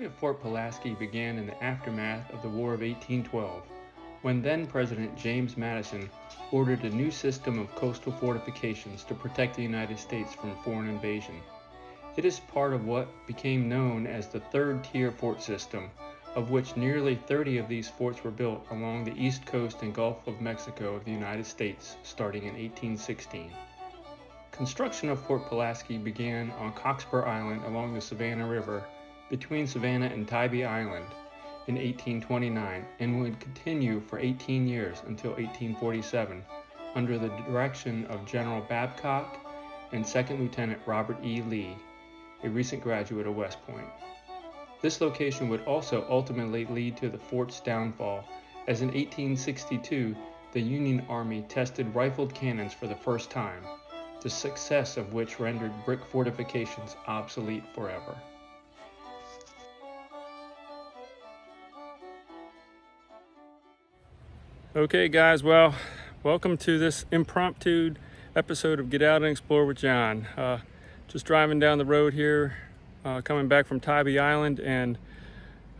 of Fort Pulaski began in the aftermath of the War of 1812, when then-President James Madison ordered a new system of coastal fortifications to protect the United States from foreign invasion. It is part of what became known as the third-tier fort system, of which nearly 30 of these forts were built along the east coast and Gulf of Mexico of the United States starting in 1816. Construction of Fort Pulaski began on Cockspur Island along the Savannah River between Savannah and Tybee Island in 1829 and would continue for 18 years until 1847 under the direction of General Babcock and Second Lieutenant Robert E. Lee, a recent graduate of West Point. This location would also ultimately lead to the fort's downfall, as in 1862 the Union Army tested rifled cannons for the first time, the success of which rendered brick fortifications obsolete forever. Okay guys, well, welcome to this impromptu episode of Get Out and Explore with John. Just driving down the road here, coming back from Tybee Island, and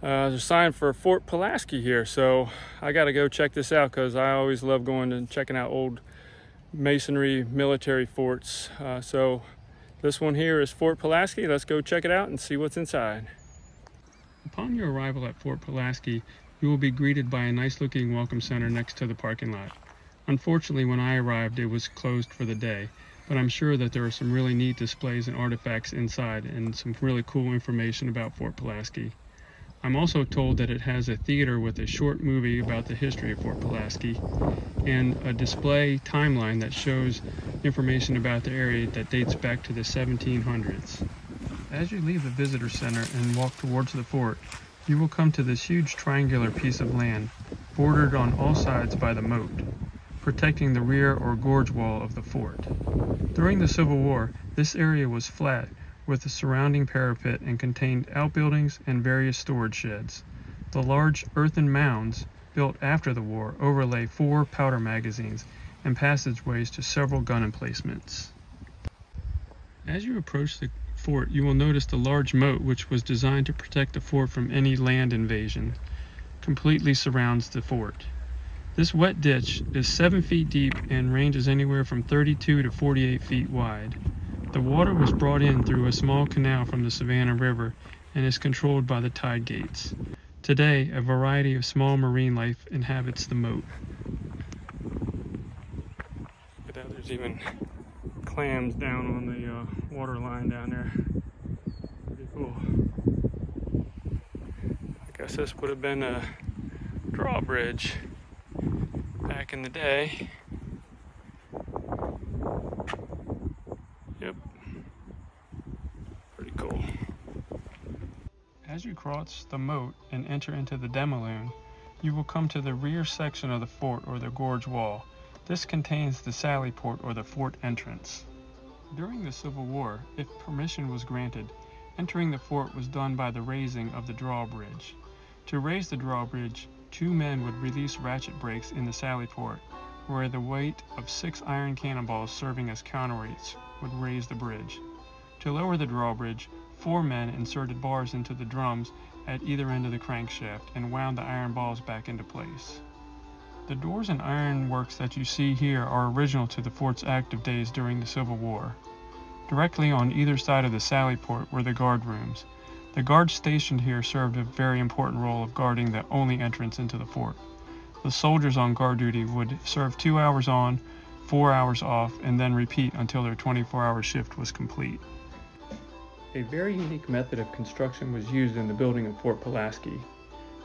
there's a sign for Fort Pulaski here, so I gotta go check this out because I always love going and checking out old masonry military forts. So this one here is Fort Pulaski. Let's go check it out and see what's inside. Upon your arrival at Fort Pulaski, you will be greeted by a nice looking welcome center next to the parking lot. Unfortunately, when I arrived, it was closed for the day, but I'm sure that there are some really neat displays and artifacts inside and some really cool information about Fort Pulaski. I'm also told that it has a theater with a short movie about the history of Fort Pulaski and a display timeline that shows information about the area that dates back to the 1700s. As you leave the visitor center and walk towards the fort, you will come to this huge triangular piece of land, bordered on all sides by the moat, protecting the rear or gorge wall of the fort. During the Civil War, this area was flat with a surrounding parapet and contained outbuildings and various storage sheds. The large earthen mounds, built after the war, overlay 4 powder magazines and passageways to several gun emplacements. As you approach the fort, you will notice the large moat, which was designed to protect the fort from any land invasion, completely surrounds the fort. This wet ditch is 7 feet deep and ranges anywhere from 32 to 48 feet wide. The water was brought in through a small canal from the Savannah River and is controlled by the tide gates. Today, a variety of small marine life inhabits the moat. Look at that, there's even clams down on the water line down there. Pretty cool. I guess this would have been a drawbridge back in the day. Yep. Pretty cool. As you cross the moat and enter into the demaloon, you will come to the rear section of the fort, or the gorge wall. This contains the sally port, or the fort entrance. During the Civil War, if permission was granted, entering the fort was done by the raising of the drawbridge. To raise the drawbridge, 2 men would release ratchet brakes in the sally port, where the weight of 6 iron cannonballs serving as counterweights would raise the bridge. To lower the drawbridge, 4 men inserted bars into the drums at either end of the crankshaft and wound the iron balls back into place. The doors and ironworks that you see here are original to the fort's active days during the Civil War. Directly on either side of the sally port were the guard rooms. The guards stationed here served a very important role of guarding the only entrance into the fort. The soldiers on guard duty would serve 2 hours on, 4 hours off, and then repeat until their 24-hour shift was complete. A very unique method of construction was used in the building of Fort Pulaski.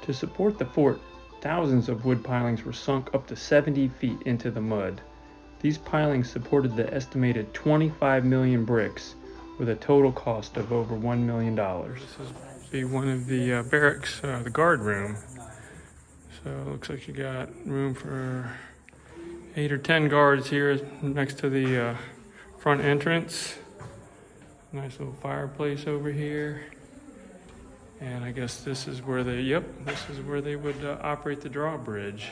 To support the fort, thousands of wood pilings were sunk up to 70 feet into the mud. These pilings supported the estimated 25 million bricks, with a total cost of over $1 million. This is be one of the barracks, the guard room. So it looks like you got room for 8 or 10 guards here next to the front entrance. Nice little fireplace over here. And I guess this is where this is where they would operate the drawbridge.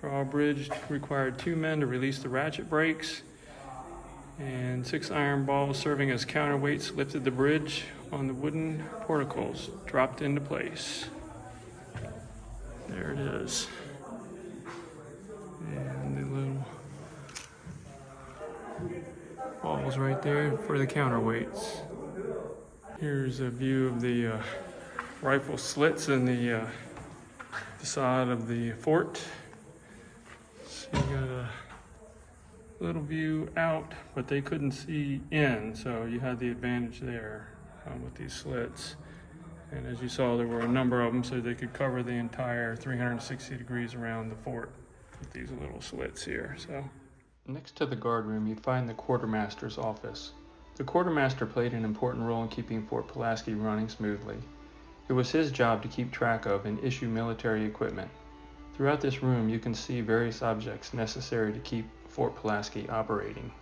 Drawbridge required 2 men to release the ratchet brakes, and 6 iron balls serving as counterweights lifted the bridge on the wooden porticles dropped into place. There it is. And the little balls right there for the counterweights. Here's a view of the rifle slits in the facade of the fort. So you got a little view out, but they couldn't see in, so you had the advantage there with these slits. And as you saw, there were a number of them, so they could cover the entire 360 degrees around the fort with these little slits here. So next to the guard room, you'd find the quartermaster's office. The quartermaster played an important role in keeping Fort Pulaski running smoothly. It was his job to keep track of and issue military equipment. Throughout this room, you can see various objects necessary to keep Fort Pulaski operating.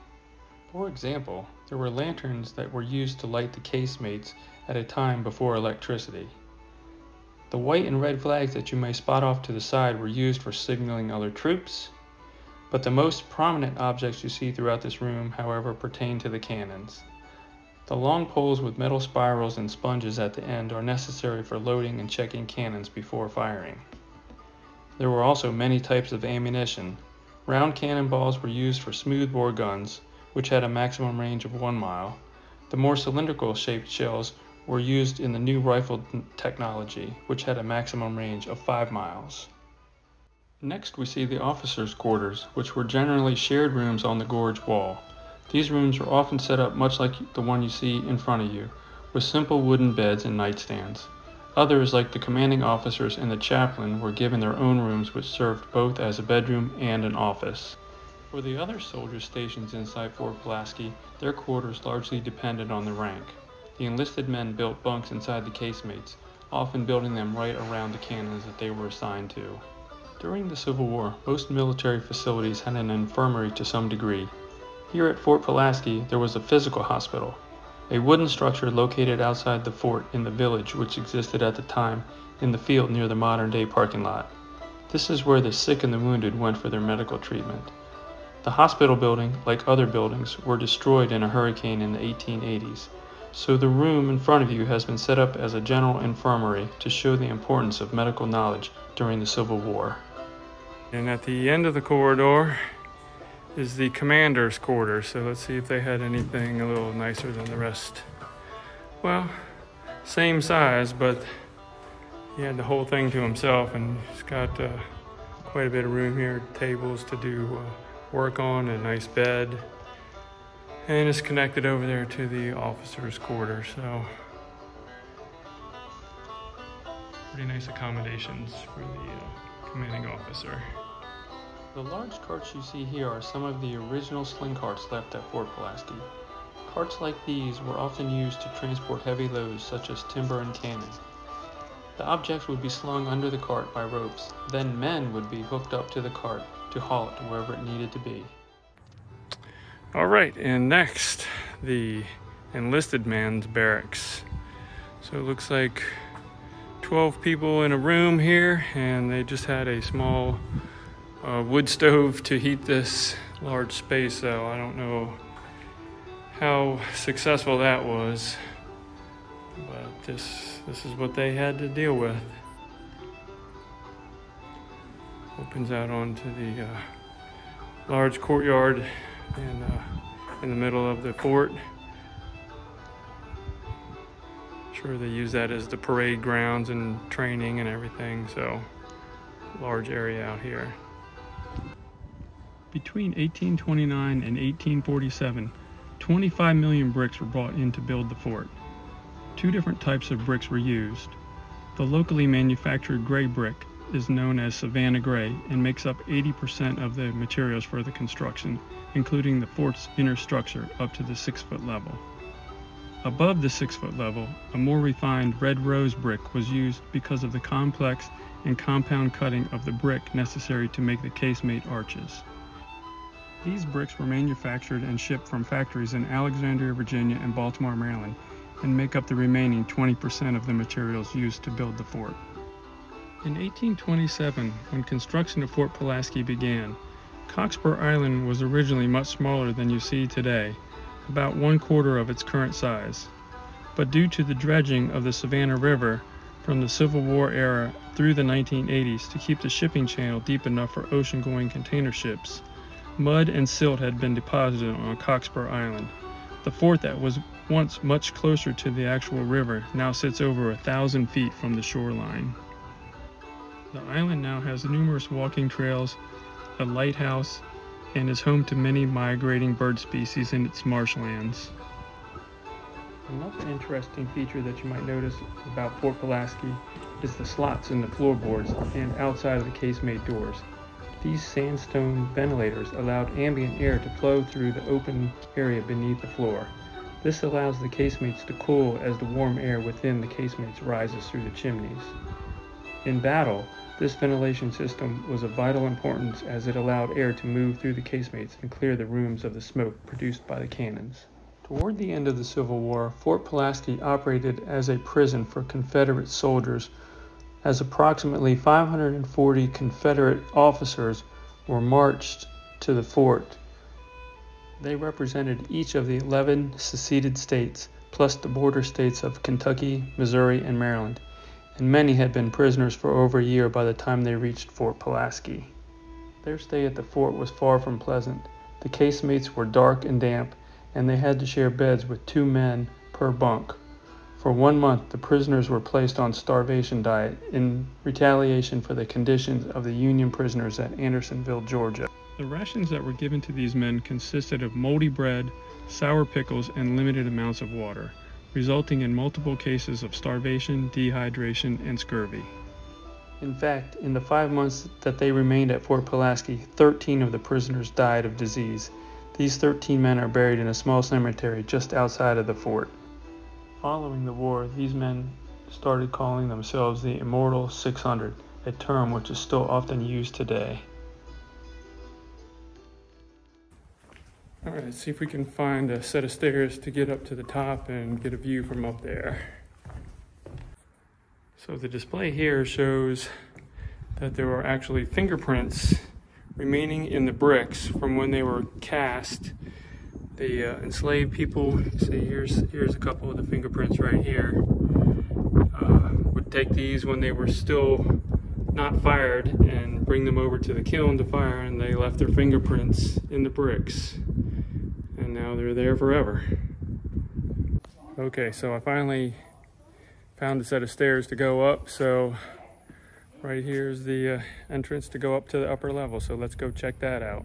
For example, there were lanterns that were used to light the casemates at a time before electricity. The white and red flags that you may spot off to the side were used for signaling other troops, but the most prominent objects you see throughout this room, however, pertain to the cannons. The long poles with metal spirals and sponges at the end are necessary for loading and checking cannons before firing. There were also many types of ammunition. Round cannonballs were used for smoothbore guns, which had a maximum range of 1 mile. The more cylindrical shaped shells were used in the new rifle technology, which had a maximum range of 5 miles. Next, we see the officers' quarters, which were generally shared rooms on the gorge wall. These rooms were often set up much like the one you see in front of you, with simple wooden beds and nightstands. Others, like the commanding officers and the chaplain, were given their own rooms which served both as a bedroom and an office. For the other soldiers stationed inside Fort Pulaski, their quarters largely depended on the rank. The enlisted men built bunks inside the casemates, often building them right around the cannons that they were assigned to. During the Civil War, most military facilities had an infirmary to some degree. Here at Fort Pulaski, there was a physical hospital, a wooden structure located outside the fort in the village which existed at the time in the field near the modern-day parking lot. This is where the sick and the wounded went for their medical treatment. The hospital building, like other buildings, were destroyed in a hurricane in the 1880s, so the room in front of you has been set up as a general infirmary to show the importance of medical knowledge during the Civil War. And at the end of the corridor is the commander's quarters. So let's see if they had anything a little nicer than the rest. Well, same size, but he had the whole thing to himself, and he's got quite a bit of room here, tables to do work on, a nice bed, and it's connected over there to the officer's quarters. So pretty nice accommodations for the commanding officer. The large carts you see here are some of the original sling carts left at Fort Pulaski. Carts like these were often used to transport heavy loads such as timber and cannon. The objects would be slung under the cart by ropes, then men would be hooked up to the cart to haul it to wherever it needed to be. All right, and next, the enlisted man's barracks. So it looks like 12 people in a room here, and they just had a small wood stove to heat this large space, so I don't know how successful that was, but this is what they had to deal with. Opens out onto the large courtyard in the middle of the fort. Sure, they use that as the parade grounds and training and everything, so large area out here. Between 1829 and 1847, 25 million bricks were brought in to build the fort. 2 different types of bricks were used. The locally manufactured gray brick is known as Savannah Gray and makes up 80% of the materials for the construction, including the fort's inner structure up to the 6-foot level. Above the 6-foot level, a more refined red rose brick was used because of the complex and compound cutting of the brick necessary to make the casemate arches. These bricks were manufactured and shipped from factories in Alexandria, Virginia and Baltimore, Maryland, and make up the remaining 20% of the materials used to build the fort. In 1827, when construction of Fort Pulaski began, Cockspur Island was originally much smaller than you see today, about 1/4 of its current size. but due to the dredging of the Savannah River from the Civil War era through the 1980s to keep the shipping channel deep enough for ocean-going container ships, mud and silt had been deposited on Cockspur Island. The fort that was once much closer to the actual river now sits over 1,000 feet from the shoreline. The island now has numerous walking trails, a lighthouse, and is home to many migrating bird species in its marshlands. Another interesting feature that you might notice about Fort Pulaski is the slots in the floorboards and outside of the casemate doors. These sandstone ventilators allowed ambient air to flow through the open area beneath the floor. This allows the casemates to cool as the warm air within the casemates rises through the chimneys. In battle, this ventilation system was of vital importance as it allowed air to move through the casemates and clear the rooms of the smoke produced by the cannons. Toward the end of the Civil War, Fort Pulaski operated as a prison for Confederate soldiers, as approximately 540 Confederate officers were marched to the fort. They represented each of the 11 seceded states, plus the border states of Kentucky, Missouri, and Maryland, and many had been prisoners for over a year by the time they reached Fort Pulaski. Their stay at the fort was far from pleasant. The casemates were dark and damp, and they had to share beds with 2 men per bunk. For 1 month, the prisoners were placed on starvation diet in retaliation for the conditions of the Union prisoners at Andersonville, Georgia. The rations that were given to these men consisted of moldy bread, sour pickles, and limited amounts of water, resulting in multiple cases of starvation, dehydration, and scurvy. In fact, in the 5 months that they remained at Fort Pulaski, 13 of the prisoners died of disease. These 13 men are buried in a small cemetery just outside of the fort. Following the war, these men started calling themselves the Immortal 600, a term which is still often used today. All right, let's see if we can find a set of stairs to get up to the top and get a view from up there. So the display here shows that there are actually fingerprints remaining in the bricks from when they were cast. The enslaved people, see here's a couple of the fingerprints right here, would take these when they were still not fired and bring them over to the kiln to fire, and they left their fingerprints in the bricks. And now they're there forever. Okay, so I finally found a set of stairs to go up. So right here is the entrance to go up to the upper level. So let's go check that out.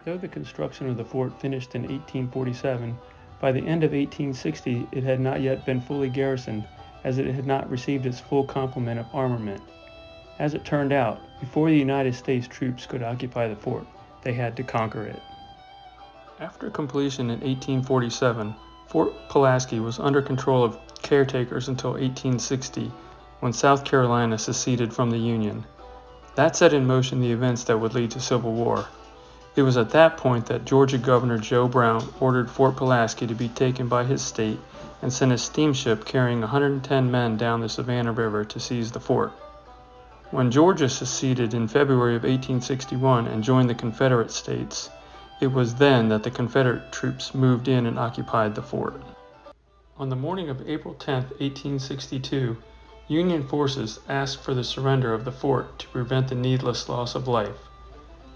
Though the construction of the fort finished in 1847, by the end of 1860 it had not yet been fully garrisoned, as it had not received its full complement of armament. As it turned out, before the United States troops could occupy the fort, they had to conquer it. After completion in 1847, Fort Pulaski was under control of caretakers until 1860, when South Carolina seceded from the Union. That set in motion the events that would lead to Civil War. It was at that point that Georgia Governor Joe Brown ordered Fort Pulaski to be taken by his state and sent a steamship carrying 110 men down the Savannah River to seize the fort. When Georgia seceded in February of 1861 and joined the Confederate States, it was then that the Confederate troops moved in and occupied the fort. On the morning of April 10, 1862, Union forces asked for the surrender of the fort to prevent the needless loss of life.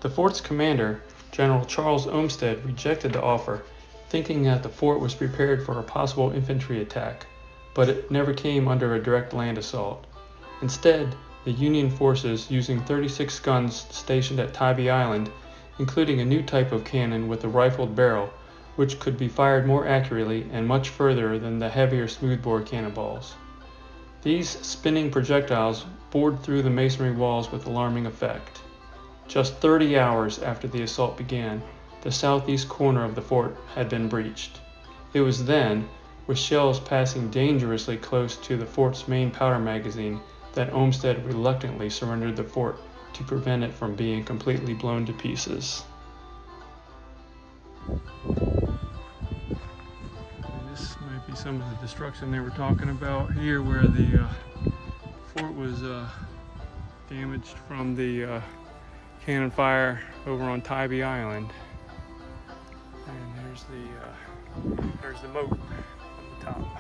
The fort's commander, General Charles Olmsted, rejected the offer, thinking that the fort was prepared for a possible infantry attack, but it never came under a direct land assault. Instead, the Union forces, using 36 guns stationed at Tybee Island, including a new type of cannon with a rifled barrel, which could be fired more accurately and much further than the heavier smoothbore cannonballs. These spinning projectiles bored through the masonry walls with alarming effect. Just 30 hours after the assault began, the southeast corner of the fort had been breached. It was then, with shells passing dangerously close to the fort's main powder magazine, that Olmsted reluctantly surrendered the fort to prevent it from being completely blown to pieces. And this might be see some of the destruction they were talking about here, where the fort was damaged from the cannon fire over on Tybee Island. And there's the moat on the top.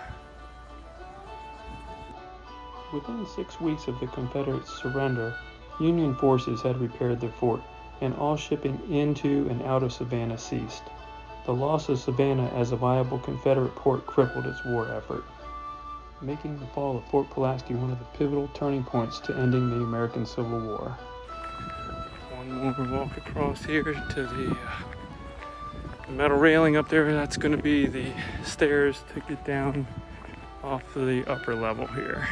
Within 6 weeks of the Confederate surrender, Union forces had repaired the fort, and all shipping into and out of Savannah ceased. The loss of Savannah as a viable Confederate port crippled its war effort, making the fall of Fort Pulaski one of the pivotal turning points to ending the American Civil War. One more walk across here to the metal railing up there. That's going to be the stairs to get down off of the upper level here.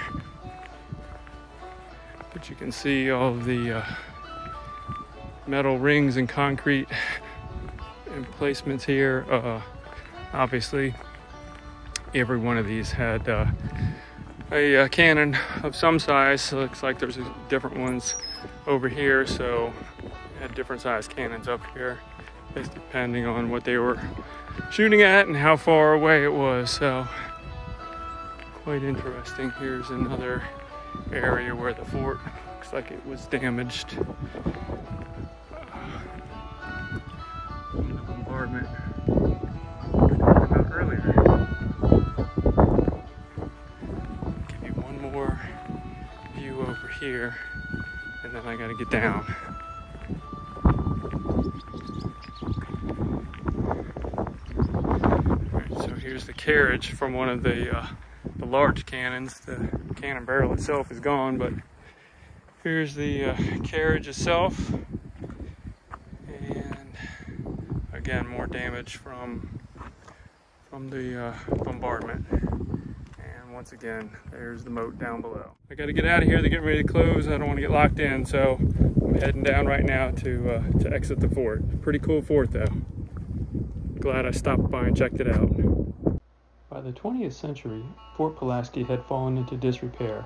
But you can see all of the metal rings and concrete emplacements here. Obviously, every one of these had a cannon of some size. So it looks like there's different ones over here, so had different size cannons up here, just depending on what they were shooting at and how far away it was. So quite interesting. Here's another area where the fort looks like it was damaged. The bombardment we were talking about earlier. Give you one more view over here, and then I gotta get down. Alright, so here's the carriage from one of the large cannons. The cannon barrel itself is gone, but here's the carriage itself. And again, more damage from the bombardment. And once again, there's the moat down below. I got to get out of here. They're getting ready to close. I don't want to get locked in, so I'm heading down right now to exit the fort. Pretty cool fort, though. Glad I stopped by and checked it out. By the 20th century, Fort Pulaski had fallen into disrepair.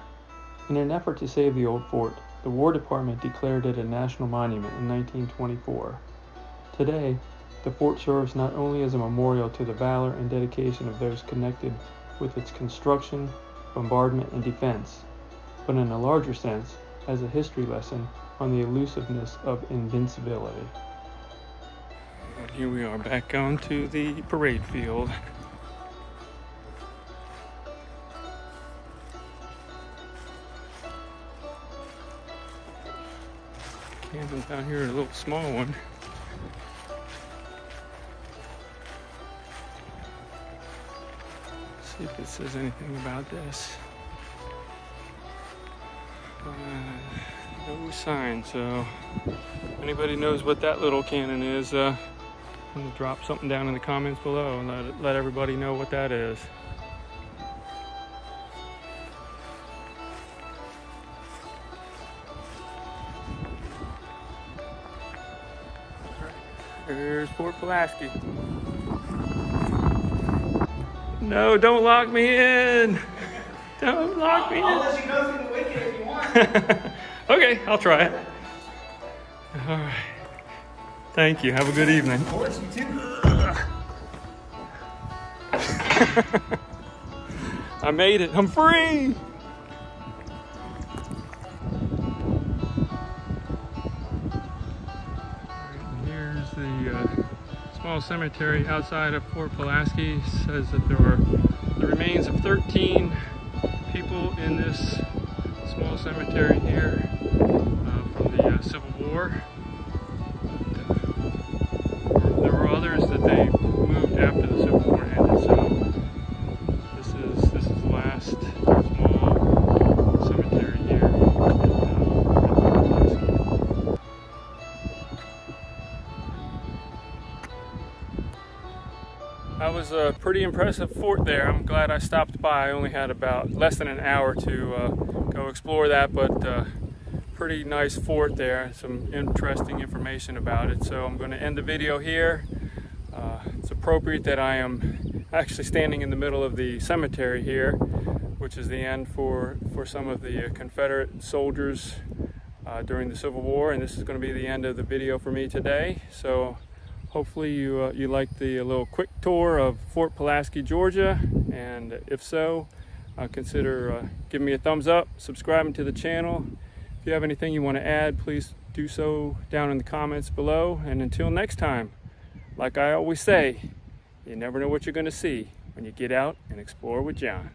In an effort to save the old fort, the War Department declared it a national monument in 1924. Today, the fort serves not only as a memorial to the valor and dedication of those connected with its construction, bombardment, and defense, but in a larger sense, as a history lesson on the elusiveness of invincibility. And here we are back on to the parade field. Cannons down here, a little small one. See if it says anything about this. No sign, so if anybody knows what that little cannon is, I'm gonna drop something down in the comments below and let everybody know what that is. There's Fort Pulaski. No, don't lock me in. Don't lock me in. I'll let you go through the wicket if you want. Okay, I'll try it. All right. Thank you. Have a good evening. Of course, you too. I made it. I'm free. Here's the small cemetery outside of Fort Pulaski. It says that there were the remains of 13 people in this small cemetery here from the Civil War. There were others that they moved after the Civil War ended, so this is the last small cemetery here in Fort Pulaski. That was a pretty impressive fort there. I'm glad I stopped by. I only had about less than an hour to go explore that, but pretty nice fort there. Some interesting information about it. So I'm going to end the video here. It's appropriate that I am actually standing in the middle of the cemetery here, which is the end for some of the Confederate soldiers during the Civil War, and this is going to be the end of the video for me today. So hopefully you liked the little quick tour of Fort Pulaski, Georgia, and if so, consider giving me a thumbs up, subscribing to the channel. If you have anything you want to add, please do so down in the comments below. And until next time, like I always say, you never know what you're going to see when you get out and explore with John.